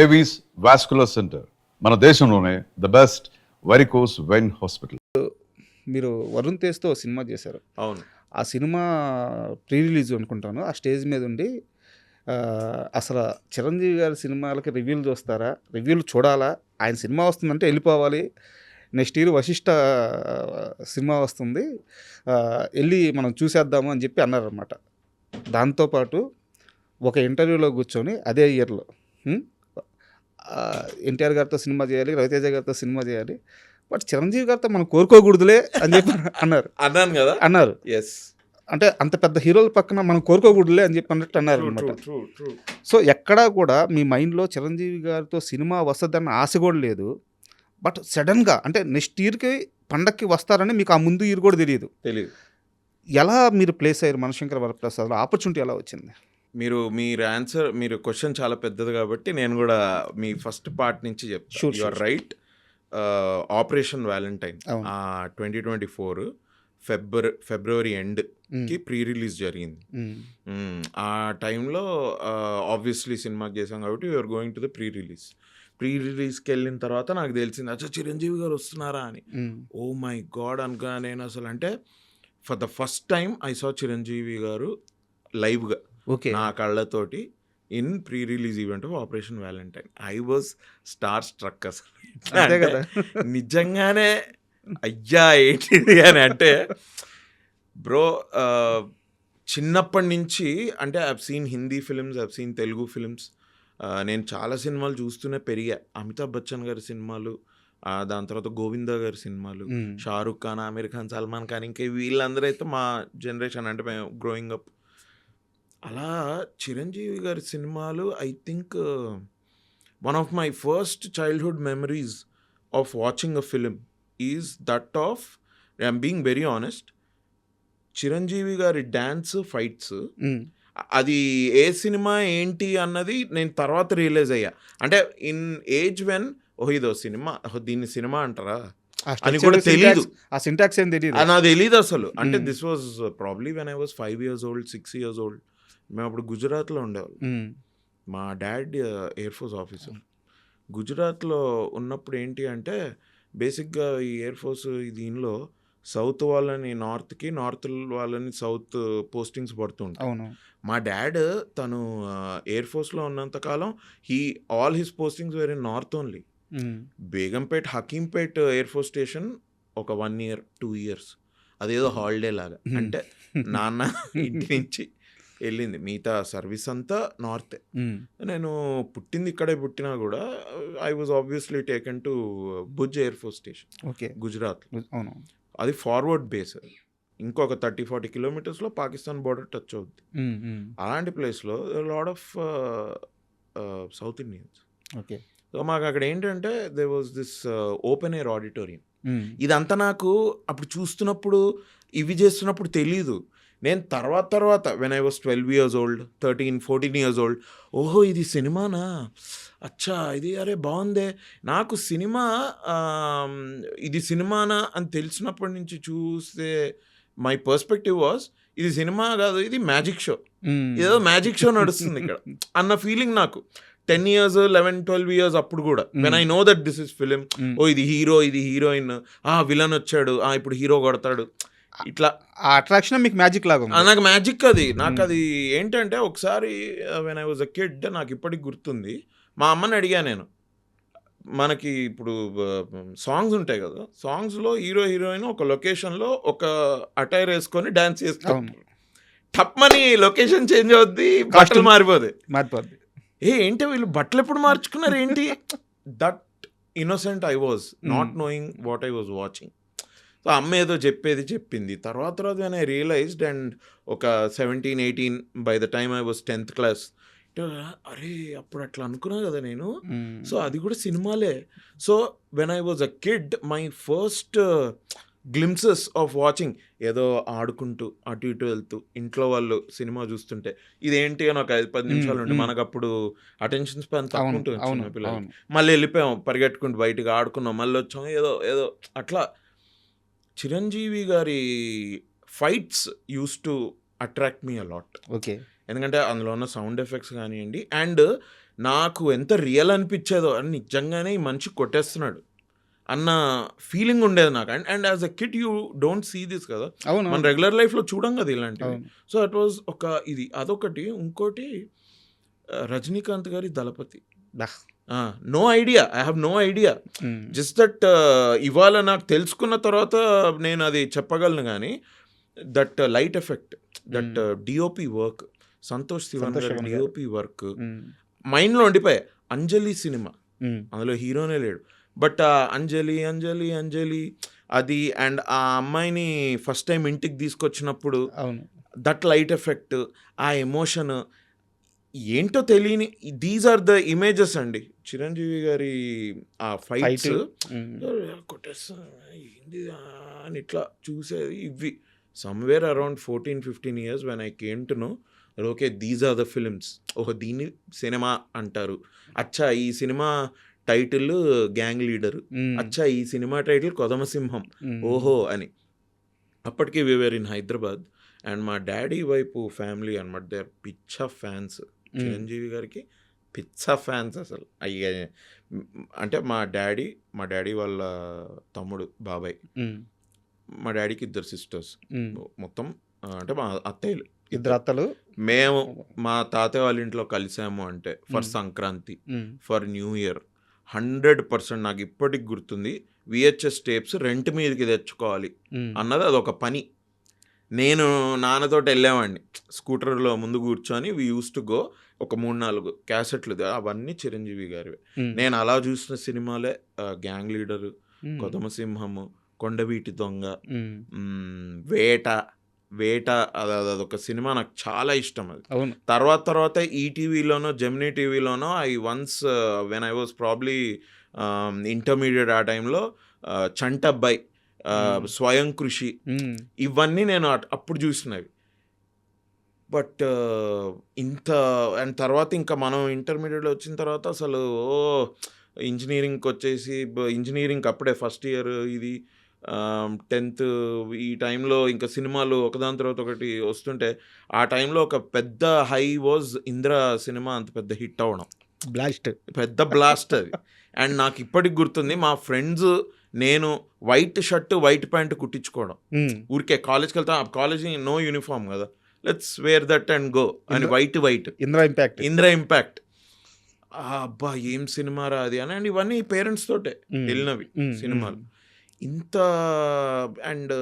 Avis vascular centre మన దేశంలోనే the best varicose vein hospital. మీరు వరుణ్ తేజ్తో సినిమా చేశారు. అవును. ఆ సినిమా ప్రీ రిలీజ్ అనుకుంటాను. ఆ స్టేజ్ మీద ఉండి అసలు చిరంజీవి గారి సినిమాలకి రివ్యూలు చూస్తారా, రివ్యూలు చూడాలా, ఆయన సినిమా వస్తుందంటే వెళ్ళిపోవాలి, నెక్స్ట్ ఇయర్ వశిష్ఠ సినిమా వస్తుంది, వెళ్ళి మనం చూసేద్దాము అని చెప్పి అన్నారనమాట. దాంతోపాటు ఒక ఇంటర్వ్యూలో కూర్చొని అదే ఇయర్లో ఎన్టీఆర్ గారితో సినిమా చేయాలి, రవితేజ గారితో సినిమా చేయాలి, బట్ చిరంజీవి గారితో మనం కోరుకోకూడదులే అని చెప్పి అన్నాను కదా. అన్నారు. ఎస్, అంటే అంత పెద్ద హీరోల పక్కన మనం కోరుకోకూడదులే అని చెప్పి అన్నట్టు అన్నారు అనమాట. సో ఎక్కడా కూడా మీ మైండ్లో చిరంజీవి గారితో సినిమా వస్తుందన్న ఆశ కూడా లేదు. బట్ సడన్గా అంటే నెక్స్ట్ ఇయర్కి పండక్కి వస్తారని మీకు ఆ ముందు ఇయర్ కూడా తెలియదు. ఎలా మీరు ప్లేస్ అయ్యారు మనశంకర వరప్రసాద్లో? ఆపర్చునిటీ ఎలా వచ్చింది? మీరు క్వశ్చన్ చాలా పెద్దది కాబట్టి నేను కూడా మీ ఫస్ట్ పార్ట్ నుంచి చెప్తాను. You are right. Operation valentine 2024 ఫిబ్రవరి ఎండ్కి ప్రీ రిలీజ్ జరిగింది. ఆ టైంలో ఆబ్వియస్లీ సినిమాకి చేసాం కాబట్టి you're going to the pre రిలీజ్కి వెళ్ళిన తర్వాత నాకు తెలిసింది అచ్చా చిరంజీవి గారు వస్తున్నారా అని. ఓ మై గాడ్ అనుకున్నా నేను. అసలు అంటే for the first time I saw Chiranjeevi garu లైవ్గా నా కళ్ళతోటి in pre release event of operation valentine. I was star struck. అసలు నిజంగానే అయ్యా ఏంటిది అని అంటే బ్రో, చిన్నప్పటి నుంచి అంటే I have seen Hindi films, I have seen Telugu films. నేను చాలా సినిమాలు చూస్తూనే పెరిగా. అమితాబ్ బచ్చన్ గారి సినిమాలు, దాని తర్వాత గోవిందా గారి సినిమాలు, షారుఖ్ ఖాన్, ఆమిర్ ఖాన్, సల్మాన్ ఖాన్, ఇంకా వీళ్ళందరూ అయితే మా జనరేషన్ అంటే మేము గ్రోయింగ్ అప్. అలా చిరంజీవి గారి సినిమాలు I think one of my first childhood memories of watching a film is that of, I'm being very honest, Chiranjeevi గారి డ్యాన్స్ ఫైట్స్. అది ఏ సినిమా ఏంటి అన్నది నేను తర్వాత రియలైజ్ అయ్యా. అంటే ఇన్ ఏజ్ వెన్ ఇదో సినిమా, దీన్ని సినిమా అంటారా అని కూడా తెలియదు. ఆ సింటాక్స్ ఏం తెలియదు, నాకు తెలియదు అసలు. అంటే this was probably when I was 5 years old, 6 years old. మేము అప్పుడు గుజరాత్లో ఉండేవాళ్ళం. మా డాడ్ ఎయిర్ ఫోర్స్ ఆఫీసర్. గుజరాత్లో ఉన్నప్పుడు ఏంటి అంటే బేసిక్గా ఈ ఎయిర్ ఫోర్స్ దీనిలో సౌత్ వాళ్ళని నార్త్కి, నార్త్ వాళ్ళని సౌత్ పోస్టింగ్స్ పడుతుంటాయి. మా డాడ్ తను ఎయిర్ ఫోర్స్లో ఉన్నంతకాలం all his postings were in north only. Begumpet, Hakimpet air force station ఒక 1 year 2 years అదేదో హాలిడే లాగా. అంటే నాన్న ఇంటి నుంచి వెళ్ళింది, మిగతా సర్వీస్ అంతా నార్తే. నేను పుట్టింది ఇక్కడే పుట్టినా కూడా I was obviously taken to Bhuj air force station Gujarat. అది ఫార్వర్డ్ బేస్. ఇంకొక 30-40 kilometers పాకిస్తాన్ బోర్డర్ టచ్ అవుద్ది. అలాంటి ప్లేస్లో lot of south Indians. So మాకు అక్కడ ఏంటంటే they was this open air auditorium. ఇదంతా నాకు అప్పుడు చూస్తున్నప్పుడు, ఇవి చేస్తున్నప్పుడు తెలీదు. నేను తర్వాత when I was 12 years old, 13-14 years old, ఓహో ఇది సినిమానా, అచ్చా ఇది అరే బాగుందే. నాకు సినిమా ఇది సినిమానా అని తెలిసినప్పటి నుంచి చూస్తే మై పర్స్పెక్టివ్ వాజ్ ఇది సినిమా కాదు, ఇది మ్యాజిక్ షో, ఏదో మ్యాజిక్ షో నడుస్తుంది ఇక్కడ అన్న ఫీలింగ్ నాకు 10 years, 11-12 years అప్పుడు కూడా. When I know that this is film, ఇది హీరో, ఇది హీరోయిన్, విలన్ వచ్చాడు, ఇప్పుడు హీరో కొడతాడు, ఇట్లా ఆ అట్రాక్షన్ మీకు మ్యాజిక్ లాగా. నాకు మ్యాజిక్ అది. నాకు అది ఏంటంటే ఒకసారి when I was a kid, నాకు ఇప్పటికి గుర్తుంది, మా అమ్మని అడిగా నేను, మనకి ఇప్పుడు సాంగ్స్ ఉంటాయి కదా, సాంగ్స్లో హీరో హీరోయిన్ ఒక లొకేషన్లో ఒక అటైర్ వేసుకొని డ్యాన్స్ చేస్తాం, టప్మని లొకేషన్ చేంజ్ అవుద్ది, బట్టలు మారిపోద్ది. ఏంటి వీళ్ళు బట్టలు ఎప్పుడు మార్చుకున్నారు ఏంటి? That innocent I was, not knowing what I was watching. So అమ్మ ఏదో చెప్పింది. తర్వాత వెన్ ఐ రియలైజ్డ్, అండ్ ఒక 17-18 by the time I was 10th class, అరే అప్పుడు అట్లా అనుకున్నా కదా నేను. సో అది కూడా సినిమాలే. So when I was a kid, my first glimpses of watching, ఏదో ఆడుకుంటూ అటు ఇటు వెళ్తూ ఇంట్లో వాళ్ళు సినిమా చూస్తుంటే ఇదేంటి అని ఒక 5-10 నిమిషాలు ఉంటే, మనకు అప్పుడు అటెన్షన్ స్పాన్ తక్కువ ఉంటుంది చిన్న పిల్లలకి. మళ్ళీ వెళ్ళిపోయాం పరిగెట్టుకుంటూ బయటకు ఆడుకున్నాం, మళ్ళీ వచ్చాం, ఏదో అట్లా. చిరంజీవి గారి fights use to attract me a lot. ఎందుకంటే అందులో ఉన్న సౌండ్ ఎఫెక్ట్స్ కానివ్వండి, అండ్ నాకు ఎంత రియల్ అనిపించేదో అని నిజంగానే ఈ మనిషి కొట్టేస్తున్నాడు అన్న ఫీలింగ్ ఉండేది నాకు. And and as a kid you don't see this కదా, అవును మన రెగ్యులర్ లైఫ్లో చూడం కదా ఇలాంటివి. అవును సో అట్ వాజ్ ఒక ఇది అదొకటి. ఇంకోటి రజనీకాంత్ గారి దళపతి. దా. No idea, I have no idea. Just that ఇవాళ నాకు తెలుసుకున్న తర్వాత నేను అది చెప్పగలను కానీ that light effect, that DOP work, Santosh Sivan Santosh గారి శివన్ గారు. డిఓపి వర్క్ మైండ్లో ఉండిపోయాయి. అంజలి సినిమా, అందులో హీరోనే లేడు, బట్ అంజలి అంజలి అంజలి అది, అండ్ ఆ అమ్మాయిని ఫస్ట్ టైం ఇంటికి తీసుకొచ్చినప్పుడు అవును దట్ లైట్ ఎఫెక్ట్, ఆ ఎమోషన్ ఏంటో తెలియని, దీస్ ఆర్ ద ఇమేజెస్ అండి. చిరంజీవి గారి ఆ ఫైట్స్ కొట్టేస్తా ఏంది అని ఇట్లా చూసేది ఇవి. Somewhere around 14-15 years when I came to know, okay these are the films, ఓహో దీన్ని సినిమా అంటారు, అచ్చా ఈ సినిమా టైటిల్ గ్యాంగ్ లీడరు, అచ్చా ఈ సినిమా టైటిల్ కొదమసింహం, ఓహో అని. అప్పటికే వి వేర్ ఇన్ హైదరాబాద్ అండ్ మా డాడీ వైపు ఫ్యామిలీ అనమాట, దే ఆర్ పిచ్చ ఫ్యాన్స్ చిరంజీవి గారికి, పిచ్చ ఫ్యాన్స్ అసలు. అయ్యే అంటే మా డాడీ వాళ్ళ తమ్ముడు బాబాయ్, మా డాడీకి 2 sisters, మొత్తం అంటే మా అత్తయ్యలు 2 అత్తలు. మేము మా తాతయ్య వాళ్ళ ఇంట్లో కలిసాము అంటే for Sankranti, for new year 100% నాకు ఇప్పటికి గుర్తుంది. VHS టేప్స్ రెంట్ మీదకి తెచ్చుకోవాలి అన్నది అదొక పని. నేను నాన్నతోటి వెళ్ళేవాడిని స్కూటర్లో ముందు కూర్చొని, వి యూస్ టు గో, ఒక 3-4 క్యాసెట్లు అవన్నీ చిరంజీవి గారివి. నేను అలా చూసిన సినిమాలే గ్యాంగ్ లీడరు, కొదమసింహము, కొండవీటి దొంగ, వేట అదొక సినిమా నాకు చాలా ఇష్టం అది. అవును తర్వాత ఈటీవీలోనో జెమినీ టీవీలోనో I once when I was probably intermediate ఆ టైంలో చంటబ్బాయి, స్వయం కృషి, ఇవన్నీ నేను అప్పుడు చూసినవి. బట్ ఇంత అండ్ తర్వాత ఇంకా మనం ఇంటర్మీడియట్లో వచ్చిన తర్వాత అసలు ఇంజనీరింగ్కి వచ్చేసి, ఇంజనీరింగ్ అప్పుడే ఫస్ట్ ఇయర్, ఇది 10th ఈ టైంలో ఇంకా సినిమాలు ఒకదాని తర్వాత ఒకటి వస్తుంటే, ఆ టైంలో ఒక పెద్ద హై వాజ్ ఇంద్ర సినిమా అంత పెద్ద హిట్ అవ్వడం, పెద్ద బ్లాస్ట్ అది. అండ్ నాకు ఇప్పటికి గుర్తుంది, మా ఫ్రెండ్స్ నేను వైట్ షర్ట్ వైట్ ప్యాంట్ కుట్టించుకోవడం, ఊరికే కాలేజ్కి వెళ్తాం, కాలేజ్ నో యూనిఫామ్ కదా, let's wear that and go అని, వైట్ ఇంద్ర ఇంపాక్ట్. అబ్బా ఏం సినిమా రా అది అని. అండ్ ఇవన్నీ పేరెంట్స్ తోటే వెళ్ళినవి సినిమాలు. ఇంత అండ్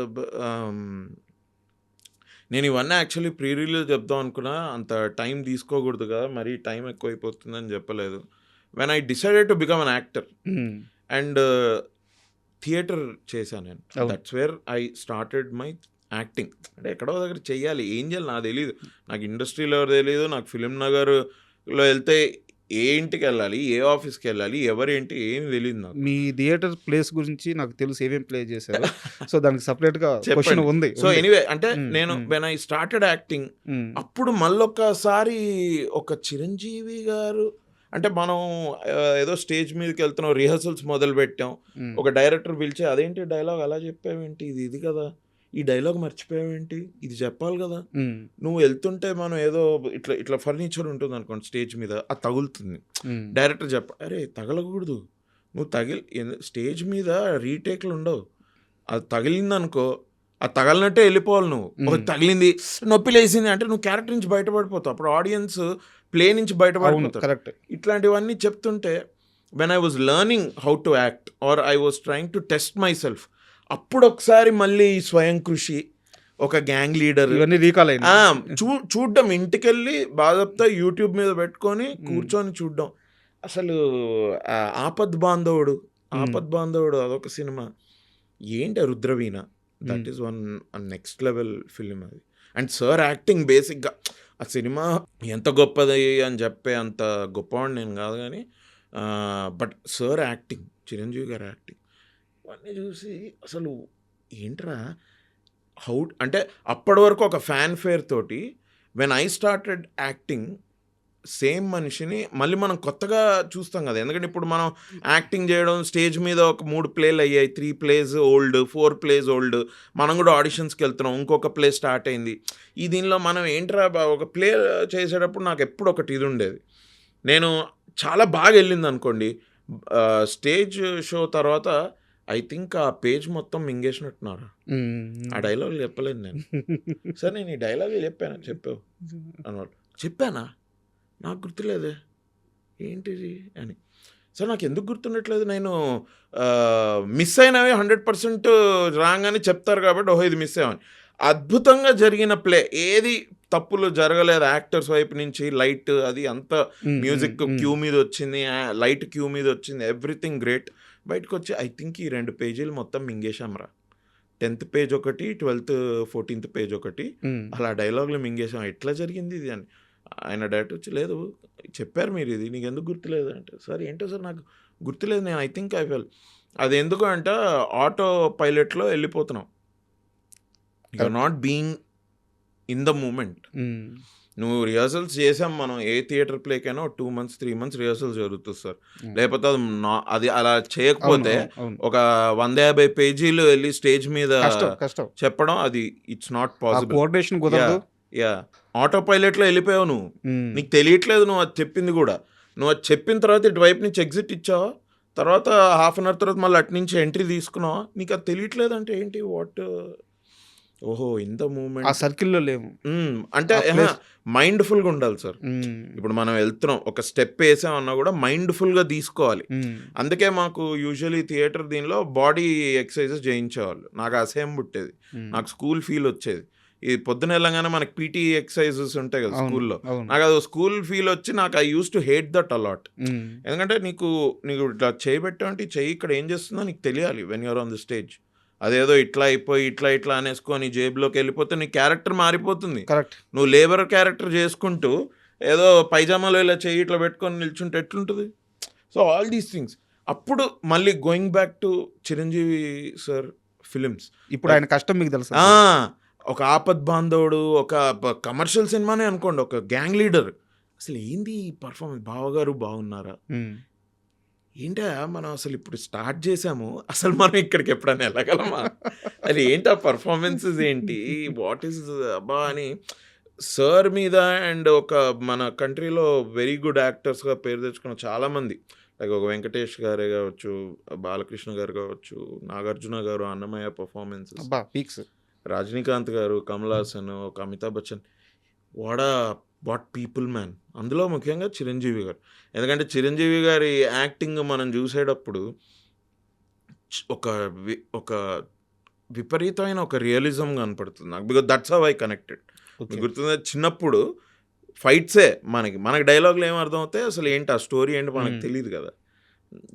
నేను ఇవన్నీ యాక్చువల్లీ ప్రీ రిలీజ్ చెప్దాం అనుకున్నా, అంత టైం తీసుకోకూడదు కదా, మరీ టైం ఎక్కువైపోతుందని చెప్పలేదు. When I decided to become an actor and theatre చేశాను నేను, that's where I started my acting. అంటే ఎక్కడో దగ్గర చెయ్యాలి, ఏం చేయాలి నాకు తెలియదు, నాకు ఇండస్ట్రీలో తెలియదు, నాకు ఫిలిం నగర్లో వెళ్తే ఏ ఇంటికి వెళ్ళాలి, ఏ ఆఫీస్కి వెళ్ళాలి, ఎవరేంటి ఏమి తెలియదు నాకు. మీ థియేటర్ ప్లేస్ గురించి నాకు తెలుసు, ఏమేమి ప్లే చేశారు, సో దానికి సపరేట్గా క్వశ్చన్ ఉంది. సో ఎనీవే, అంటే నేను వెన్ ఐ స్టార్టెడ్ యాక్టింగ్, అప్పుడు మళ్ళొక్కసారి ఒక చిరంజీవి గారు, అంటే మనం ఏదో స్టేజ్ మీదకి వెళ్తున్నాం, రిహర్సల్స్ మొదలు పెట్టాం, ఒక డైరెక్టర్ పిలిచి అదేంటి డైలాగ్ అలా చెప్పావేంటి, ఇది కదా, ఈ డైలాగ్ మర్చిపోయావేంటి, ఇది చెప్పాలి కదా, నువ్వు వెళ్తుంటే మనం ఏదో ఇట్లా ఫర్నిచర్ ఉంటుంది అనుకోండి స్టేజ్ మీద, అది తగులుతుంది, డైరెక్టర్ అరే తగలకూడదు, నువ్వు స్టేజ్ మీద రీటేక్లు ఉండవు, అది తగిలిందనుకో అది తగలినట్టే వెళ్ళిపోవాలి, నువ్వు తగిలింది నొప్పి లేసింది అంటే నువ్వు క్యారెక్టర్ నుంచి బయటపడిపోతావు, అప్పుడు ఆడియన్స్ ప్లే నుంచి బయటపడిపోతారు. కరెక్ట్. ఇట్లాంటివన్నీ చెప్తుంటే when I was learning how to act or I was trying to test my myself ఒకసారి మళ్ళీ స్వయం కృషి, ఒక గ్యాంగ్ లీడర్, ఇవన్నీ రీకాల్ అయినా చూడడం, ఇంటికెళ్ళి బాధప్తా యూట్యూబ్ మీద పెట్టుకొని కూర్చొని చూడడం. అసలు ఆపద్ బాంధవుడు అదొక సినిమా, ఏంటి Rudraveena, that is one next level film అది. అండ్ సార్ యాక్టింగ్ బేసిక్గా ఆ సినిమా ఎంత గొప్పది అని చెప్పే అంత గొప్పవాడిని నేను కాదు కానీ, బట్ సార్ యాక్టింగ్, చిరంజీవి గారి యాక్టింగ్ అన్నీ చూసి అసలు ఏంట్రా అంటే అప్పటి వరకు ఒక ఫ్యాన్ ఫేర్ తోటి when I started acting, same మనిషిని మళ్ళీ మనం కొత్తగా చూస్తాం కదా, ఎందుకంటే ఇప్పుడు మనం యాక్టింగ్ చేయడం స్టేజ్ మీద ఒక 3 ప్లేలు అయ్యాయి, 3 plays ఓల్డ్, 4 plays ఓల్డ్, మనం కూడా ఆడిషన్స్కి వెళ్తున్నాం, ఇంకొక ప్లే స్టార్ట్ అయింది. దీనిలో మనం ఏంట్రా ఒక ప్లే చేసేటప్పుడు నాకు ఎప్పుడు ఒకటి ఇది ఉండేది, నేను చాలా బాగా వెళ్ళింది అనుకోండి. స్టేజ్ షో తర్వాత ఐ థింక్ ఆ పేజ్ మొత్తం మింగేసినట్టున్నారు. ఆ డైలాగులు చెప్పలేదు నేను. సార్ నేను ఈ డైలాగులు చెప్పావు అన్నవాళ్ళు. చెప్పానా? నాకు గుర్తులేదే ఏంటిది అని. సార్ నాకు ఎందుకు గుర్తుండట్లేదు, నేను మిస్ అయినవి 100% రాంగ్ అని చెప్తారు కాబట్టి ఓహో ఇది మిస్ అయ్యామని. అద్భుతంగా జరిగిన ప్లే, ఏది తప్పులు జరగలేదు యాక్టర్స్ వైపు నుంచి. లైట్ అది అంత మ్యూజిక్ క్యూ మీద వచ్చింది, లైట్ క్యూ మీద వచ్చింది, ఎవ్రీథింగ్ గ్రేట్. బయటకు వచ్చి ఐ థింక్ ఈ 2 పేజీలు మొత్తం మింగేశాంరా. 10th పేజ్ ఒకటి, 12th 14th పేజ్ ఒకటి, అలా డైలాగులు మింగేశాం. ఎట్లా జరిగింది ఇది అని. ఆయన డైరెక్ట్ వచ్చి లేదు చెప్పారు మీరు ఇది, నీకు ఎందుకు గుర్తులేదు అంటే, సార్ ఏంటో సార్ నాకు గుర్తులేదు, నేను ఐ థింక్ ఐ ఫెల్. అది ఎందుకు అంటే ఆటో పైలట్లో వెళ్ళిపోతున్నాం. You are not being in the moment. నువ్వు రిహర్సల్స్ చేసాం మనం, ఏ థియేటర్ ప్లేకైనా 2 months 3 months రిహర్సల్స్ జరుగుతుంది సార్. లేకపోతే అది అలా చేయకపోతే ఒక 150 పేజీలు వెళ్ళి స్టేజ్ మీద చెప్పడం, అది it's not possible. Yeah auto పైలట్లో వెళ్ళిపోయావు నువ్వు, నీకు తెలియట్లేదు నువ్వు అది చెప్పింది కూడా. నువ్వు అది చెప్పిన తర్వాత ఇటువైపు నుంచి ఎగ్జిట్ ఇచ్చావా, తర్వాత హాఫ్ అన్ అవర్ తర్వాత మళ్ళీ అటు నుంచి ఎంట్రీ తీసుకున్నావా, నీకు అది తెలియట్లేదు అంటే ఏంటి, వాట్, ఓహో ఇంత మూమెంట్ ఆ సర్కిల్లో లేము అంటే మైండ్ఫుల్గా ఉండాలి సార్. ఇప్పుడు మనం వెళ్తున్నాం, ఒక స్టెప్ వేసామన్నా కూడా మైండ్ఫుల్గా తీసుకోవాలి. అందుకే మాకు యూజువలీ థియేటర్ దీనిలో బాడీ ఎక్సర్సైజెస్ చేయించేవాళ్ళు. నాకు అసహ్యం పుట్టేది, నాకు స్కూల్ ఫీల్ వచ్చేది. ఈ పొద్దున వెళ్ళగానే మనకి పీటీ ఎక్సర్సైజెస్ ఉంటాయి కదా స్కూల్లో, నాకు అది స్కూల్ ఫీల్ వచ్చి నాకు I use to hate that a lot. ఎందుకంటే నీకు ఇట్లా చేయబెట్టాలంటే చెయ్యి ఇక్కడ ఏం చేస్తుందో నీకు తెలియాలి when you're on the stage. అదేదో ఇట్లా అయిపోయి ఇట్లా అనేసుకొని జేబులోకి వెళ్ళిపోతే నీ క్యారెక్టర్ మారిపోతుంది. కరెక్ట్. నువ్వు లేబర్ క్యారెక్టర్ చేసుకుంటూ ఏదో పైజామాలో ఇలా చెయ్యి ఇట్లా పెట్టుకొని నిల్చుంటే ఎట్లుంటుంది. So all these things. అప్పుడు మళ్ళీ going back to Chiranjeevi sir films. ఇప్పుడు ఆయన కష్టం మీకు తెలుసు. ఒక ఆపద్ బాంధవుడు, ఒక కమర్షియల్ సినిమానే అనుకోండి, ఒక గ్యాంగ్ లీడర్. అసలు ఏంది పర్ఫార్మెన్స్, బావగారు బాగున్నారా, ఏంటా మనం అసలు ఇప్పుడు స్టార్ట్ చేసాము, అసలు మనం ఇక్కడికి ఎప్పుడైనా వెళ్ళగలమా, అది ఏంటి ఆ పర్ఫార్మెన్సెస్ ఏంటి, వాట్ ఈస్ అబ్బా అని సార్ మీద. అండ్ ఒక మన కంట్రీలో వెరీ గుడ్ యాక్టర్స్గా పేరు తెచ్చుకున్న చాలామంది, లైక్ ఒక వెంకటేష్ గారే కావచ్చు, బాలకృష్ణ గారు కావచ్చు, నాగార్జున గారు, అన్నమయ్య పర్ఫార్మెన్సెస్, రజనీకాంత్ గారు, కమల్ హాసన్, ఒక Amitabh Bachchan, what people man. అందులో ముఖ్యంగా చిరంజీవి గారు. ఎందుకంటే చిరంజీవి గారి యాక్టింగ్ మనం చూసేటప్పుడు ఒక విపరీతమైన ఒక రియలిజం కనపడుతుంది నాకు. Because that's how I connected. గుర్తుంది చిన్నప్పుడు ఫైట్సే మనకి డైలాగులు ఏం అర్థం అవుతాయి, అసలు ఏంటి ఆ స్టోరీ ఏంటి మనకు తెలియదు కదా.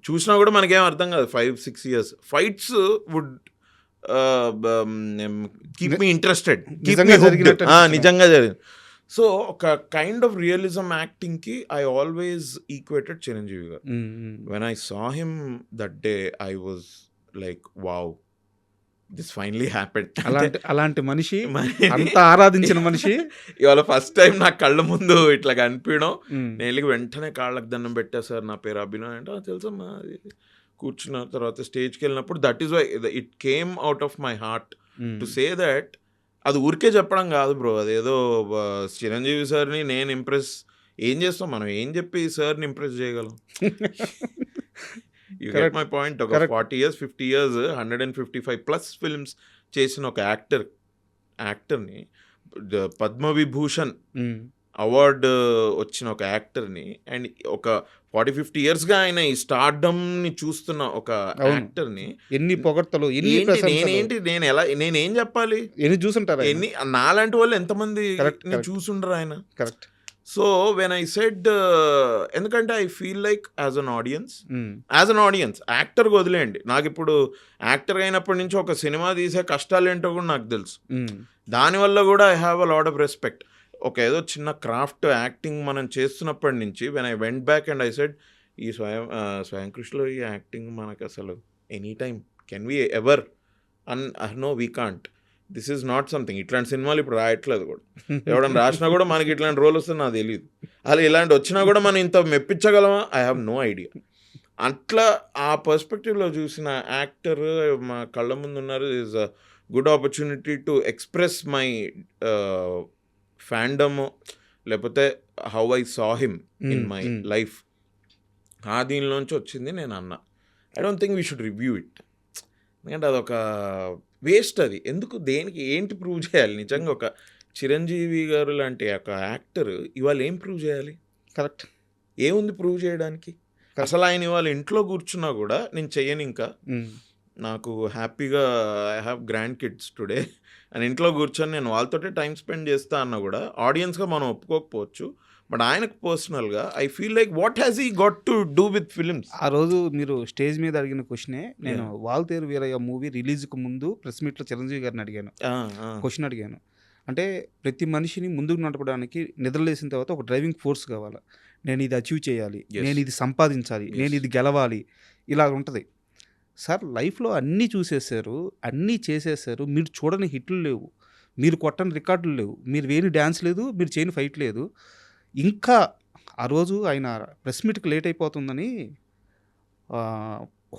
చూసినా కూడా మనకేం అర్థం కాదు. 5-6 years fights would keep me interested, నిజంగా జరిగింది. సో ఒక కైండ్ ఆఫ్ రియలిజం యాక్టింగ్కి I always equated Chiranjeevi garu. When I saw him that day I was like wow, this finally happened. అలాంటి మనిషి, అంత ఆరాధించిన మనిషి ఇవాళ ఫస్ట్ టైం నా కళ్ళ ముందు ఇట్లా కనిపించడం. నేను వెంటనే కాళ్ళకి దండం పెట్టా, సార్ నా పేరు అభినవ్ అంటే తెలుసమ్మా. కూర్చున్న తర్వాత స్టేజ్కి వెళ్ళినప్పుడు that is why it came out of my heart to say that. అది ఊరికే చెప్పడం కాదు బ్రో, అదేదో చిరంజీవి సార్ని నేను ఇంప్రెస్ ఏం చేస్తాం, మనం ఏం చెప్పి సార్ని ఇంప్రెస్ చేయగలం. You get my point. ఒక 40 years 50 years 155+ ఫిల్మ్స్ చేసిన ఒక యాక్టర్ని, పద్మవిభూషణ్ అవార్డు వచ్చిన ఒక యాక్టర్ని, అండ్ ఒక 40-50 yearsగా ఆయన ఈ స్టార్డమ్ని చూస్తున్న ఒక యాక్టర్ని, ఎన్ని పొగడ్తలు, నేనేం చెప్పాలి, ఎన్ని చూసుంటారు, నాలాంటి వాళ్ళు ఎంతమంది చూసుండరు ఆయన. Correct. So when I said, ఎందుకంటే I feel like as an audience యాక్టర్కి వదిలేయండి, నాకు ఇప్పుడు యాక్టర్ అయినప్పటి నుంచి ఒక సినిమా తీసే కష్టాలు ఏంటో కూడా నాకు తెలుసు. దానివల్ల కూడా I have a lot of respect. ఒక ఏదో చిన్న క్రాఫ్ట్ యాక్టింగ్ మనం చేస్తున్నప్పటి నుంచి when I went back and I said, ఈ స్వయం కృషిలో ఈ యాక్టింగ్ మనకు అసలు any time can we ever know we can't, this is not something. ఇట్లాంటి సినిమాలు ఇప్పుడు రాయట్లేదు కూడా, ఎవడన్నా రాసినా కూడా మనకి ఇట్లాంటి రోల్ వస్తుంది నాకు తెలియదు. అలా ఇలాంటి వచ్చినా కూడా మనం ఇంత మెప్పించగలమా, ఐ హ్యావ్ నో ఐడియా. అట్లా ఆ పర్స్పెక్టివ్లో చూసిన యాక్టర్ మా కళ్ళ ముందు ఉన్నారు. Is a good opportunity to express my fandom, లేకపోతే how I saw him in my life. ఆ దీనిలోంచి వచ్చింది నేను అన్నా. I don't think we should review it. ఎందుకంటే అదొక వేస్ట్ అది. ఎందుకు దేనికి ఏంటి ప్రూవ్ చేయాలి? నిజంగా ఒక చిరంజీవి గారు లాంటి ఒక యాక్టర్ ఇవాళ ఏం ప్రూవ్ చేయాలి? కరెక్ట్. ఏముంది ప్రూవ్ చేయడానికి? అసలు ఆయన ఇవాళ ఇంట్లో కూర్చున్నా కూడా నేను చెయ్యను ఇంకా, నాకు హ్యాపీగా I have grand kids today అని ఇంట్లో కూర్చొని నేను వాళ్ళతోటే టైం స్పెండ్ చేస్తా అన్నా కూడా ఆడియన్స్గా మనం ఒప్పుకోకపోవచ్చు, బట్ ఆయనకు పర్సనల్గా I feel like what has he got to do with films? ఆ రోజు మీరు స్టేజ్ మీద అడిగిన క్వశ్చనే నేను వాల్తేరు వీరయ్య మూవీ రిలీజ్కి ముందు ప్రెస్ మీట్లో చిరంజీవి గారిని అడిగాను, క్వశ్చన్ అడిగాను. అంటే ప్రతి మనిషిని ముందుకు నడపడానికి నిద్రలేసిన తర్వాత ఒక డ్రైవింగ్ ఫోర్స్ కావాలి. నేను ఇది అచీవ్ చేయాలి, నేను ఇది సంపాదించాలి, నేను ఇది గెలవాలి, ఇలా ఉంటుంది. సార్ లైఫ్లో అన్నీ చూసేసారు, అన్నీ చేసేసారు, మీరు చూడని హిట్లు లేవు, మీరు కొట్టని రికార్డులు లేవు, మీరు వేని డ్యాన్స్ లేదు, మీరు చేయని ఫైట్ లేదు. ఇంకా ఆ రోజు ఆయన ప్రెస్ మీట్కి లేట్ అయిపోతుందని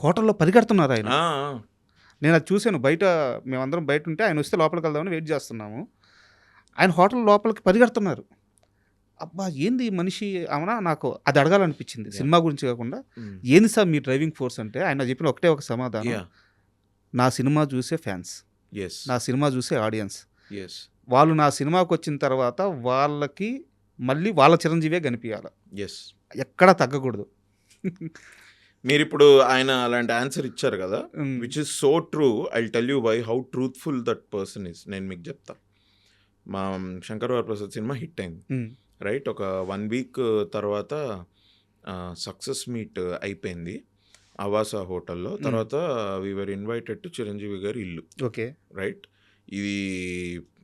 హోటల్లో పరిగెడుతున్నారు ఆయన. నేను అది చూశాను. బయట మేమందరం బయట ఉంటే ఆయన వస్తే లోపలికి వెళ్దామని వెయిట్ చేస్తున్నాము. ఆయన హోటల్ లోపలికి పరిగెడుతున్నారు. అబ్బా ఏంది ఈ మనిషి అవునా, నాకు అది అడగాలనిపించింది సినిమా గురించి కాకుండా. ఏంది సార్ మీ డ్రైవింగ్ ఫోర్స్ అంటే ఆయన చెప్పిన ఒకటే ఒక సమాధానం, నా సినిమా చూసే ఫ్యాన్స్, నా సినిమా చూసే ఆడియన్స్, వాళ్ళు నా సినిమాకి వచ్చిన తర్వాత వాళ్ళకి మళ్ళీ వాళ్ళ చిరంజీవే కనిపించాలి, ఎక్కడా తగ్గకూడదు. మీరు ఇప్పుడు ఆయన అలాంటి ఆన్సర్ ఇచ్చారు కదా, which is so true. I tell you why how truthful that person is. నేను మీకు చెప్తా. మా శంకర్ వరప్రసాద్ సినిమా హిట్ అయింది, రైట్? ఒక 1 వీక్ తర్వాత సక్సెస్ మీట్ అయిపోయింది ఆవాస హోటల్లో. తర్వాత వీఆర్ ఇన్వైటెడ్ టు చిరంజీవి గారి ఇల్లు, ఓకే రైట్? ఇది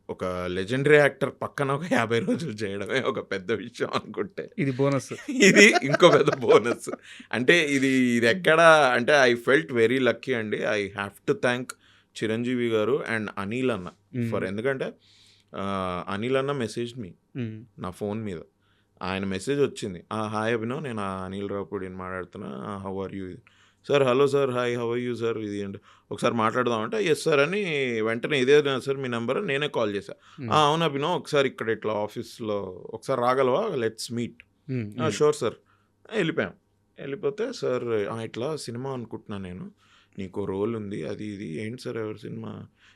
ఒక లెజెండరీ యాక్టర్ పక్కన ఒక 50 రోజులు చేయడమే ఒక పెద్ద విషయం అనుకుంటే, ఇది బోనస్, ఇది ఇంకో పెద్ద బోనస్. అంటే ఇది ఎక్కడ అంటే ఐ ఫెల్ట్ వెరీ లక్కీ అండి. I have to thank Chiranjeevi garu and Anil అన్న ఫర్, ఎందుకంటే అనిల్ అన్న మెసేజ్ మీ నా ఫోన్ మీద. ఆయన మెసేజ్ వచ్చింది, హాయ్ అభినవ్, నేను అనిల్ రావుపూడిని మాట్లాడుతున్నా, how are you? Sir hello sir, hi how are you sir, ఇది అంటే ఒకసారి మాట్లాడదామంటే ఎస్ సార్ అని వెంటనే, ఇదే సార్ మీ నెంబర్, నేనే కాల్ చేశా. అవును అభినవ్, ఒకసారి ఇక్కడ ఇట్లా ఆఫీస్లో ఒకసారి రాగలవా, లెట్స్ మీట్. Sure sir. వెళ్ళిపోయాం. వెళ్ళిపోతే సార్ ఇట్లా సినిమా అనుకుంటున్నాను నేను, నీకు రోల్ ఉంది, అది ఇది. ఏంటి సార్ ఎవరి సినిమా?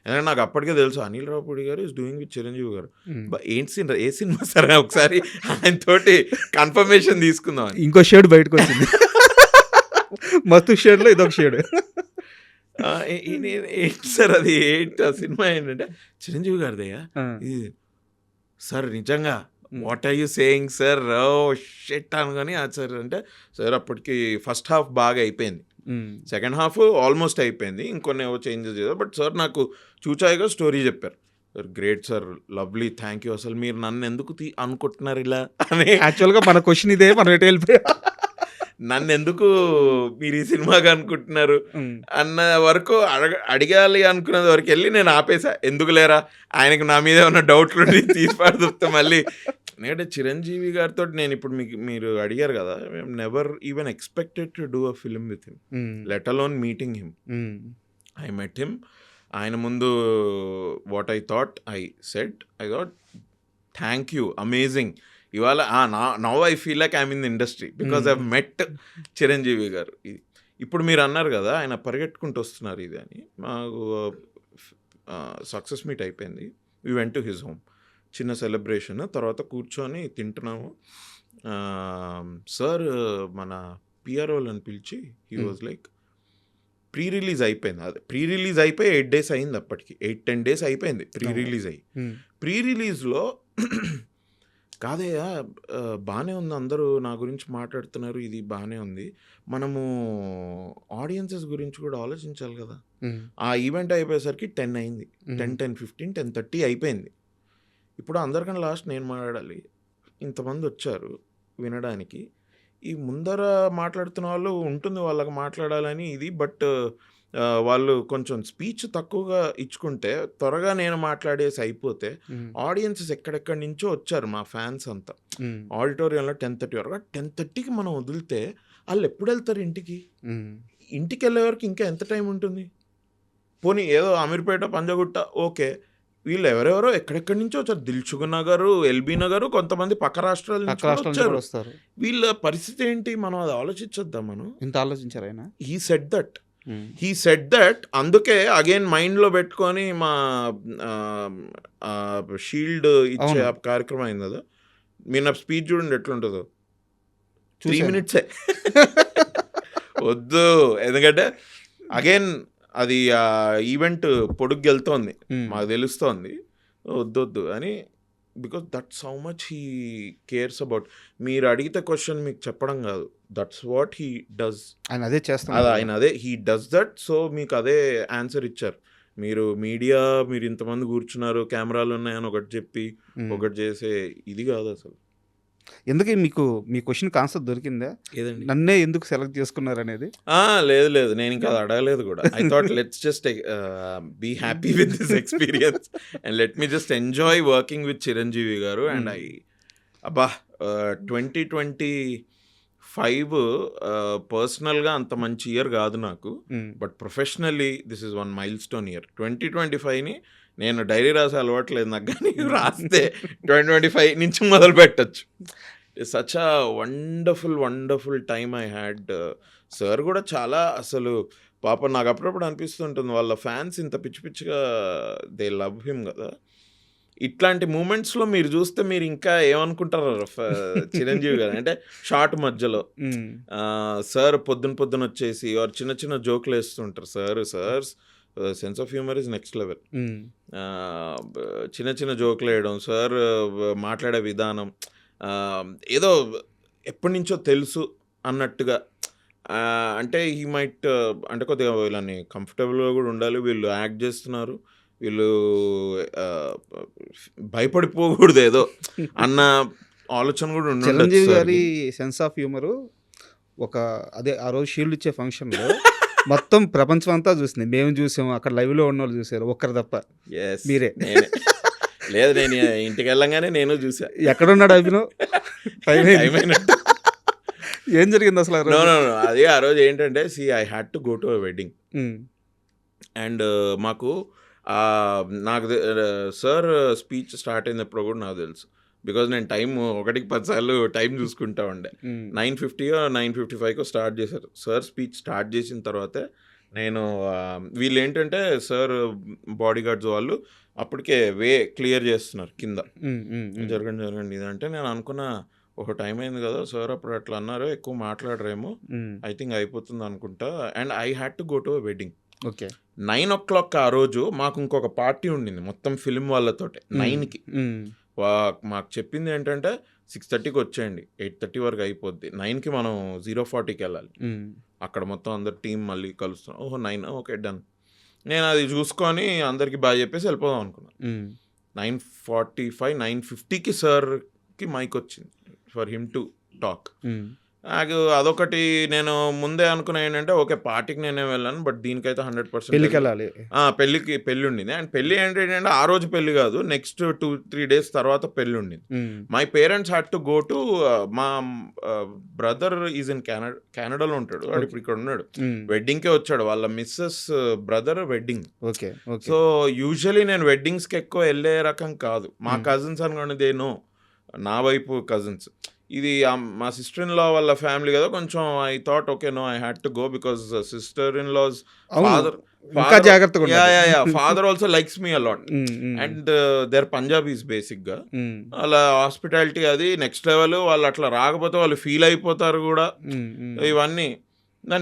ఎందుకంటే నాకు అప్పటికే తెలుసు అనిల్ రావుపూడి గారు ఈజ్ డూయింగ్ విత్ చిరంజీవి గారు. ఏంటి ఏ సినిమా సార్? ఒకసారి ఆయన తోటి కన్ఫర్మేషన్ తీసుకుందాం. ఇంకో షేడ్ బయటకు వచ్చింది, మస్తు షేడ్లో ఇదొక షేడ్. ఏంటి సార్ అది, ఏంటి ఆ సినిమా ఏంటంటే చిరంజీవి గారిదయ్యా ఇది. సార్ నిజంగా what are you saying sir? Oh shit అనుకొని సార్ అంటే, సార్ అప్పటికి ఫస్ట్ హాఫ్ బాగా అయిపోయింది, సెకండ్ హాఫ్ ఆల్మోస్ట్ అయిపోయింది, ఇంకొన్ని ఏవో చేంజెస్ చేశారు, బట్ సార్ నాకు చూచాయిగా స్టోరీ చెప్పారు. Sir great sir, lovely, thank you. అసలు మీరు నన్ను ఎందుకు అనుకుంటున్నారు ఇలా అని. యాక్చువల్గా మన క్వశ్చన్ ఇదే, మనం ఎటు వెళ్ళిపోయా, నన్ను ఎందుకు మీరు ఈ సినిమాగా అనుకుంటున్నారు అన్న వరకు అడగాలి అనుకునేది వరకు వెళ్ళి నేను ఆపేసా. ఎందుకు లేరా, ఆయనకు నా మీద ఉన్న డౌట్లు తీసి పడుతుంటే మళ్ళీ. ఎందుకంటే చిరంజీవి గారితో నేను ఇప్పుడు మీరు అడిగారు కదా, never even expected to do a film with him, let alone meeting him. I met him. ఆయన ముందు what I thought, I thought thank you, amazing. ఇవాళ now I feel like I'm in the industry because I met Chiranjeevi garu. ఇప్పుడు మీరు అన్నారు కదా ఆయన పరిగెట్టుకుంటూ వస్తున్నారు ఇది అని. మాకు సక్సెస్ మీట్ అయిపోయింది, we went to his home, చిన్న సెలబ్రేషన్. తర్వాత కూర్చొని తింటున్నాము. సార్ మన పిఆర్ఓలను పిలిచి he was like, pre release అయిపోయింది, అదే ప్రీ రిలీజ్ అయిపోయి 8 days అయింది, అప్పటికి 8-10 days అయిపోయింది ప్రీ రిలీజ్ అయ్యి. ప్రీ రిలీజ్లో కాదయ్యా బాగానే ఉంది, అందరూ నా గురించి మాట్లాడుతున్నారు, ఇది బాగానే ఉంది, మనము ఆడియన్సెస్ గురించి కూడా ఆలోచించాలి కదా. ఆ ఈవెంట్ అయిపోయేసరికి 10 అయింది, 10:15, 10:30 అయిపోయింది. ఇప్పుడు అందరికన్నా లాస్ట్ నేను మాట్లాడాలి, ఇంతమంది వచ్చారు వినడానికి. ఈ ముందర మాట్లాడుతున్న వాళ్ళు ఉంటుంది వాళ్ళకి మాట్లాడాలని ఇది, బట్ వాళ్ళు కొంచెం స్పీచ్ తక్కువగా ఇచ్చుకుంటే త్వరగా నేను మాట్లాడేసి అయిపోతే, ఆడియన్సెస్ ఎక్కడెక్కడి నుంచో వచ్చారు మా ఫ్యాన్స్ అంతా ఆడిటోరియంలో 10:30 వరకు. 10:30కి మనం వదిలితే వాళ్ళు ఎప్పుడు వెళ్తారు ఇంటికి? ఇంటికి వెళ్ళే వరకు ఇంకా ఎంత టైం ఉంటుంది? పోనీ ఏదో అమీర్పేట, పంజగుట్ట ఓకే, వీళ్ళు ఎవరెవరో ఎక్కడెక్కడి నుంచో వచ్చారు. దిల్సుఖ్ నగరు, ఎల్బీ నగరు, కొంతమంది పక్క రాష్ట్రాల నుంచి పక్క కూడా రాష్ట్రాల నుంచి వచ్చారు. కూడా వస్తారు. వీళ్ళ పరిస్థితి ఏంటి, మనం అది ఆలోచించొద్దాం. మనం ఇంత ఆలోచించారు ఆయన. హీ సెడ్ దట్ అందుకే అగైన్ మైండ్లో పెట్టుకొని మా షీల్డ్ ఇచ్చే అవును. కార్యక్రమం అయింది కదా, మీరు నా స్పీచ్ చూడండి ఎట్లుంటుందో. 3 చూశాను. మినిట్సే వద్దు, ఎందుకంటే అగైన్ అది ఈవెంట్ పొడుగు వెళ్తోంది, మాకు తెలుస్తోంది. వద్దు అని, because that's how much he cares about. మీరు అడిగితే క్వశ్చన్ మీకు చెప్పడం కాదు, దట్స్ వాట్ హీ డస్. ఆయన అదే అది చేస్తున్నారు. ఆయన అదే హీ డస్ దట్. సో మీకు అదే ఆన్సర్ ఇచ్చారు. మీరు మీడియా, మీరు ఇంతమంది కూర్చున్నారు, కెమెరాలు ఉన్నాయని ఒకటి చెప్పి ఒకటి చేసే ఇది కాదు అసలు. ఎందుకే మీకు మీ క్వశ్చన్ ఆన్సర్ దొరికిందా? ఏదండి? నన్నే ఎందుకు సెలెక్ట్ చేసుకున్నారు అనేది. లేదు, నేను ఇంకా అది అడగలేదు కూడా. I thought let's just be happy with this experience and let me just enjoy working with Chiranjeevi garu. And అబ్బా 2025 పర్సనల్గా అంత మంచి ఇయర్ కాదు నాకు, but professionally this is one milestone year. 2025ని నేను డైరీ రాసే అలవాట్లేదు నాకు, కానీ రాస్తే 2025 నుంచి మొదలు పెట్టచ్చు. Such a wonderful time I had. Sir కూడా చాలా అసలు పాపం నాకు అప్పుడప్పుడు అనిపిస్తుంటుంది, వాళ్ళ ఫ్యాన్స్ ఇంత పిచ్చి పిచ్చిగా దే లవ్ హిమ్ కదా. ఇట్లాంటి మూమెంట్స్లో మీరు చూస్తే మీరు ఇంకా ఏమనుకుంటారు చిరంజీవి గారు అంటే, షార్ట్ మధ్యలో సార్ పొద్దున వచ్చేసి వారు చిన్న చిన్న జోకులు వేస్తుంటారు. Sir sense of humour is next level. చిన్న జోకులు వేయడం, సార్ మాట్లాడే విధానం ఏదో ఎప్పటి నుంచో తెలుసు అన్నట్టుగా. అంటే ఈ మైట్ అంటే కొద్దిగా వీళ్ళని కంఫర్టబుల్గా కూడా ఉండాలి, వీళ్ళు యాక్ట్ చేస్తున్నారు, వీళ్ళు భయపడిపోకూడదు ఏదో అన్న ఆలోచన కూడా చిరంజీవి ఉండదు. గారి సెన్స్ ఆఫ్ హ్యూమరు అదే ఆ రోజు షీల్డ్ ఇచ్చే ఫంక్షన్లో మొత్తం ప్రపంచం అంతా చూసింది. మేము చూసాము, అక్కడ లైవ్లో ఉన్న వాళ్ళు చూసారు, ఒక్కరు తప్ప మీరే. లేదు, నేను ఇంటికి వెళ్ళంగానే నేను చూసా. ఎక్కడున్నాడు అభినవ్? టైం అయిపోయినట్టు. ఏం జరిగింది అసలు? అది ఆ రోజు ఏంటంటే, I had to go to a wedding. And మాకు నాకు సార్ స్పీచ్ స్టార్ట్ అయినప్పుడు కూడా నాకు తెలుసు, బికాజ్ నేను టైం 1-10 సార్లు టైం చూసుకుంటా ఉండే. 9:50 9:55 స్టార్ట్ చేశారు. సార్ స్పీచ్ స్టార్ట్ చేసిన తర్వాతే నేను వీళ్ళు ఏంటంటే సార్ బాడీ గార్డ్స్ వాళ్ళు అప్పటికే క్లియర్ చేస్తున్నారు కింద, జరగండి ఇదంటే నేను అనుకున్న ఒక టైం అయింది కదా సార్, అప్పుడు అట్లా అన్నారు, ఎక్కువ మాట్లాడరేమో, ఐ థింక్ అయిపోతుంది అనుకుంటా. And I had to go to a wedding. 9 o'clock ఆ రోజు మాకు ఇంకొక పార్టీ ఉండింది మొత్తం ఫిలిం వాళ్ళతోటే. 9కి మాకు చెప్పింది ఏంటంటే 6:30కి వచ్చేయండి, 8:30 వరకు అయిపోద్ది, 9కి మనం 0:40కి వెళ్ళాలి, అక్కడ మొత్తం అందరు టీం మళ్ళీ కలుస్తున్నాం. 9 ఓకే డన్. నేను అది చూసుకొని అందరికి బాగా చెప్పేసి వెళ్ళిపోదాం అనుకున్నాను. 9:45 9:50కి సార్కి మైక్ వచ్చింది ఫర్ హిమ్ టు టాక్. నాకు అదొకటి నేను ముందే అనుకున్నా ఏంటంటే, ఓకే పార్టీకి నేనే వెళ్ళాను, బట్ దీనికైతే 100% పెళ్ళికి వెళ్ళాలి. పెళ్ళి ఉండింది. అండ్ పెళ్ళి ఏంటంటే ఆ రోజు పెళ్ళి కాదు, నెక్స్ట్ 2-3 days తర్వాత పెళ్ళి ఉండింది. My parents had to go to, మా బ్రదర్ ఈజ్ ఇన్ కెనడాలో ఉంటాడు, వాడు ఇప్పుడు ఇక్కడ ఉన్నాడు, వెడ్డింగ్కే వచ్చాడు, వాళ్ళ Mrs brother wedding. So usually నేను వెడ్డింగ్స్కి ఎక్కువ వెళ్ళే రకం కాదు. మా కజిన్స్ అనుకోండి నా వైపు కజిన్స్, ఇది మా సిస్టర్ ఇన్ లా వాళ్ళ ఫ్యామిలీ కదా, కొంచెం I thought okay no I had to go, because sister in law's father also likes me a lot and they are Punjabis బేసిక్గా. వాళ్ళ హాస్పిటాలిటీ అది నెక్స్ట్ లెవెల్, వాళ్ళు అట్లా రాకపోతే వాళ్ళు ఫీల్ అయిపోతారు కూడా. ఇవన్నీ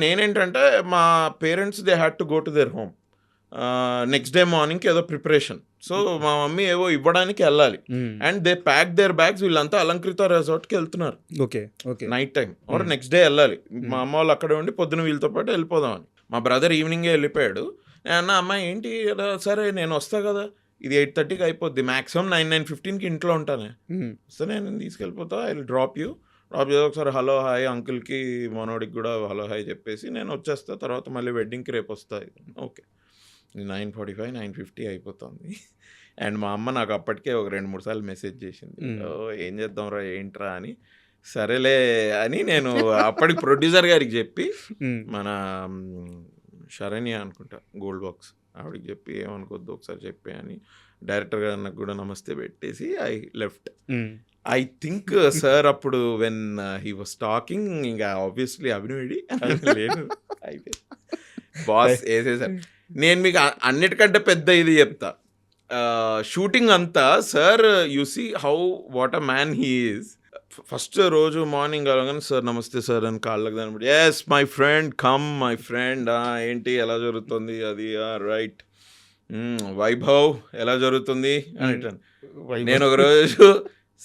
నేనేంటంటే, మా parents they had to go to their home next day మార్నింగ్కి ఏదో ప్రిపరేషన్. సో మా మమ్మీ ఏవో ఇవ్వడానికి వెళ్ళాలి, and they pack their bags. వీళ్ళంతా అలంకృత రిసార్ట్కి వెళ్తున్నారు night time or next day వెళ్ళాలి. మా అమ్మ వాళ్ళు అక్కడే ఉండి పొద్దున వీళ్ళతో పాటు వెళ్ళిపోదామని. మా బ్రదర్ ఈవినింగే వెళ్ళిపోయాడు. నేను అన్న అమ్మాయి ఏంటి, సరే నేను వస్తా కదా, ఇది 8:30కి అయిపోద్ది, మ్యాక్సిమం 9-9:15కి ఇంట్లో ఉంటానే, వస్తే నేను తీసుకెళ్ళిపోతా, ఐ విల్ డ్రాప్ యూ ఒకసారి హలో హాయ్ అంకుల్కి మనోడికి కూడా హలో హాయ్ చెప్పేసి నేను వచ్చేస్తా, తర్వాత మళ్ళీ వెడ్డింగ్కి రేపు వస్తా. ఓకే 9:45 9:50 అయిపోతుంది. అండ్ మా అమ్మ నాకు అప్పటికే ఒక 2-3 సార్లు మెసేజ్ చేసింది, ఏం చేద్దాంరా ఏంట్రా అని. సరేలే అని నేను అప్పటికి ప్రొడ్యూసర్ గారికి చెప్పి, మన శరణ్య అనుకుంటా గోల్డ్ బాక్స్ ఆవిడకి చెప్పి ఏమనుకోద్దు ఒకసారి చెప్పే అని డైరెక్టర్ గారు నాకు కూడా నమస్తే పెట్టేసి I left. I think sir అప్పుడు వెన్ హీ వాస్ టాకింగ్ ఇంకా ఆబ్వియస్లీ అభినయుడి లేదు అయితే బాస్ వేసేసారు. నేను మీకు అన్నిటికంటే పెద్ద ఇది చెప్తా, షూటింగ్ అంతా sir you see how what a man he is. First రోజు మార్నింగ్ అలాగని సార్ నమస్తే సార్ అని కాళ్ళకి దాని yes my friend come my friend ఏంటి ఎలా జరుగుతుంది అది రైట్ వైభవ్ ఎలా జరుగుతుంది అనేటాను. నేను ఒక రోజు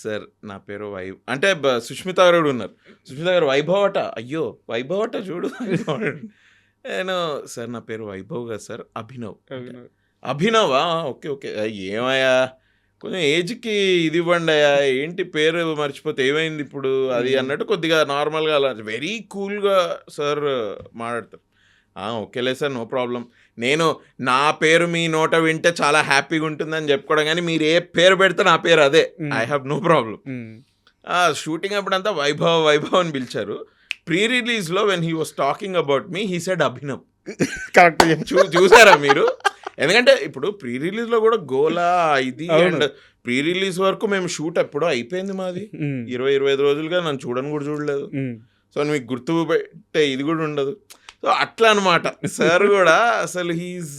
సార్ నా పేరు అంటే సుష్మిత గారు కూడా ఉన్నారు. సుష్మిత గారు వైభవ్ అట, అయ్యో వైభవ్ అట చూడు నేను సార్ నా పేరు వైభవ్ కదా సార్, అభినవా ఓకే ఓకే ఏమయ్యా కొంచెం ఏజ్కి ఇది ఇవ్వండి అయ్యా ఏంటి పేరు మర్చిపోతే ఏమైంది ఇప్పుడు అది అన్నట్టు కొద్దిగా నార్మల్గా అలా వెరీ కూల్గా సార్ మాట్లాడతారు. ఓకేలే సార్ నో ప్రాబ్లం, నేను నా పేరు మీ నోట వింటే చాలా హ్యాపీగా ఉంటుందని చెప్పుకోవడం, కానీ మీరు ఏ పేరు పెడితే నా పేరు అదే, I have no problem. Shooting అప్పుడంతా వైభవ్ వైభవ్ అని పిలిచారు. ప్రీ రిలీజ్లో when he was talking about me he said Abhinav. Correct చూసారా మీరు? ఎందుకంటే ఇప్పుడు ప్రీ రిలీజ్లో కూడా గోలా ఇది అండ్ ప్రీ రిలీజ్ వరకు మేము షూట్ ఎప్పుడో అయిపోయింది మాది, 20-25 రోజులుగా నన్ను చూడని కూడా చూడలేదు. సో మీకు గుర్తు పెట్టే ఇది కూడా ఉండదు. సో అట్లా అనమాట సార్ కూడా అసలు హీస్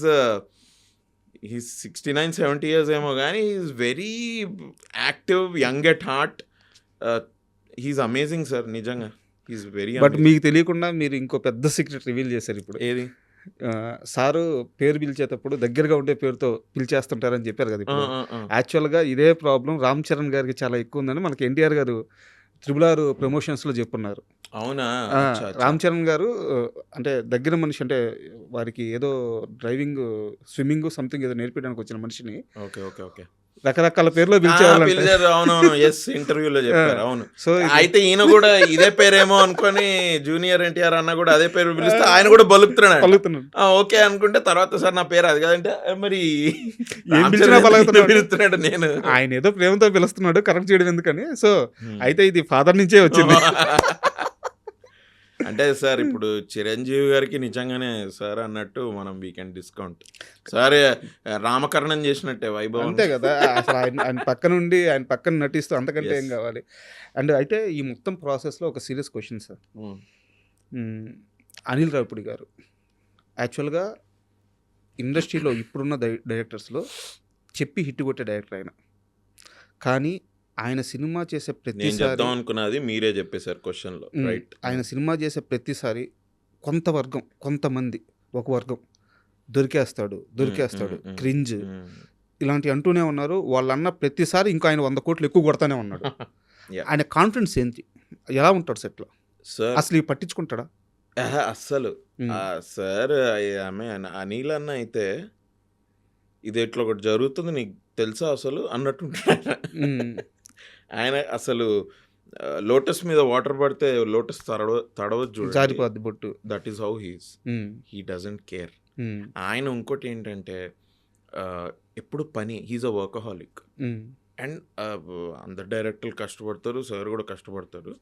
69-70 years ఏమో కానీ he's very active, young at heart, he's amazing sir నిజంగా, హీస్ వెరీ. బట్ మీకు తెలియకుండా మీరు ఇంకో పెద్ద సీక్రెట్ రివీల్ చేశారు ఇప్పుడు. ఏది? సారు పేరు పిలిచేటప్పుడు దగ్గరగా ఉండే పేరుతో పిలిచేస్తుంటారని చెప్పారు కదా. ఇప్పుడు యాక్చువల్గా ఇదే ప్రాబ్లం రామ్ చరణ్ గారికి చాలా ఎక్కువ ఉందని మనకి ఎన్టీఆర్ గారు RRR ప్రమోషన్స్లో చెప్పున్నారు. అవునా? రామ్ చరణ్ గారు అంటే దగ్గర మనిషి, అంటే వారికి ఏదో డ్రైవింగ్ స్విమ్మింగ్ సంథింగ్ ఏదో నేర్పించడానికి వచ్చిన మనిషిని రకరకాల పేర్లో పిలిచారు. అవునవును, ఎస్ ఇంటర్వ్యూలో చెప్పారు. అవును. సో అయితే ఈయన కూడా ఇదే పేరేమో అనుకొని జూనియర్ ఎన్టీఆర్ అన్న కూడా అదే పేరు పిలిస్తే ఆయన కూడా బలుపుతున్నాడు. ఓకే అనుకుంటే తర్వాత సార్ నా పేరు అది కదంటే మరి పిలుస్తున్నాడు. నేను ఆయన ఏదో ప్రేమతో పిలుస్తున్నాడు, కరెక్ట్ చేయడం ఎందుకని. సో అయితే ఇది ఫాదర్ నుంచే వచ్చింది. అంటే సార్ ఇప్పుడు చిరంజీవి గారికి నిజంగానే సార్ అన్నట్టు మనం వీకెండ్ డిస్కౌంట్ సార్ రామకరణం చేసినట్టే వైభవ్, అంతే కదా. అసలు ఆయన పక్కన నటిస్తూ అంతకంటే ఏం కావాలి. అండ్ అయితే ఈ మొత్తం ప్రాసెస్లో ఒక serious question sir. Anil Ravipudi గారు యాక్చువల్గా ఇండస్ట్రీలో ఇప్పుడున్న డైరెక్టర్స్లో చెప్పి హిట్ కొట్టే డైరెక్టర్ ఆయన, కానీ ఆయన సినిమా చేసే ప్రతిసారి అనుకున్నది మీరే చెప్పేశారు క్వశ్చన్లో, రైట్? ఆయన సినిమా చేసే ప్రతిసారి కొంతమంది ఒక వర్గం దొరికేస్తాడు క్రింజ్ ఇలాంటివి అంటూనే ఉన్నారు. వాళ్ళన్న ప్రతిసారి ఇంకా ఆయన 100 కోట్లు ఎక్కువ కొడతానే ఉన్నాడు. ఆయన కాన్ఫిడెన్స్ ఏంటి, ఎలా ఉంటాడు సెట్లో సార్? అసలు ఇవి పట్టించుకుంటాడా అస్సలు? సార్ ఆమె అనిల్ అన్న అయితే ఇది ఇట్లా ఒకటి జరుగుతుంది నీకు తెలుసా అసలు అన్నట్టుంటాడు ఆయన. అసలు లోటస్ మీద వాటర్ పడితే లోటస్ తడవచ్చు, జారిపోద్ది బొట్టు. That is how he doesn't care. ఆయన ఇంకోటి ఏంటంటే ఎప్పుడు పని, హీజ్ అ వర్కహాలిక్. అండ్ అందరు డైరెక్టర్లు కష్టపడతారు, సార్ కూడా కష్టపడతారు.